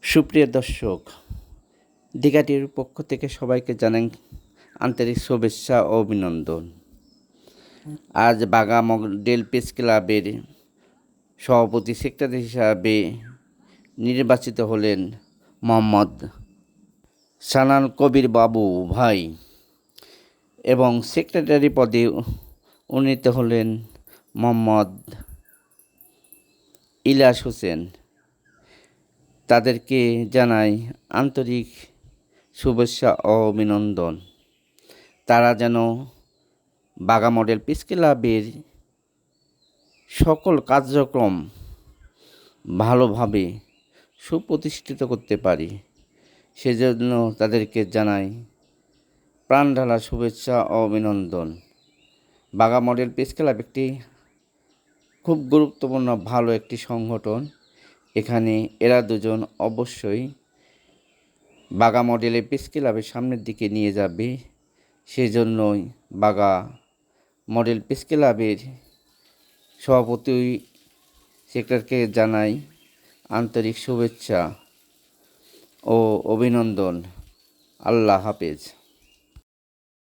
সুপ্রিয় দর্শক, দিঘাটির পক্ষ থেকে সবাইকে জানান আন্তরিক শুভেচ্ছা ও অভিনন্দন। আজ বাঘা মডেল প্রেস ক্লাবের সভাপতি সেক্রেটারি হিসাবে নির্বাচিত হলেন মোহাম্মদ সানাল কবির বাবু ভাই এবং সেক্রেটারি পদে উন্নীত হলেন মোহাম্মদ ইলিয়াস হোসেন। তাদেরকে জানাই আন্তরিক শুভেচ্ছা ও অভিনন্দন। তারা যেন বাঘা মডেল প্রেস ক্লাবের সকল কার্যক্রম ভালোভাবে সুপ্রতিষ্ঠিত করতে পারি, সেজন্য তাদেরকে জানাই প্রাণঢালা শুভেচ্ছা ও অভিনন্দন। বাঘা মডেল প্রেস ক্লাব একটি খুব গুরুত্বপূর্ণ ভালো একটি সংগঠন। এখানে এরা দুজন অবশ্যই বাঘা মডেলের প্রেস ক্লাবের সামনের দিকে নিয়ে যাবে। সেজন্যই বাঘা মডেল প্রেস ক্লাবের সভাপতি সেক্রেটারিকে জানাই আন্তরিক শুভেচ্ছা ও অভিনন্দন। আল্লাহ হাফেজ।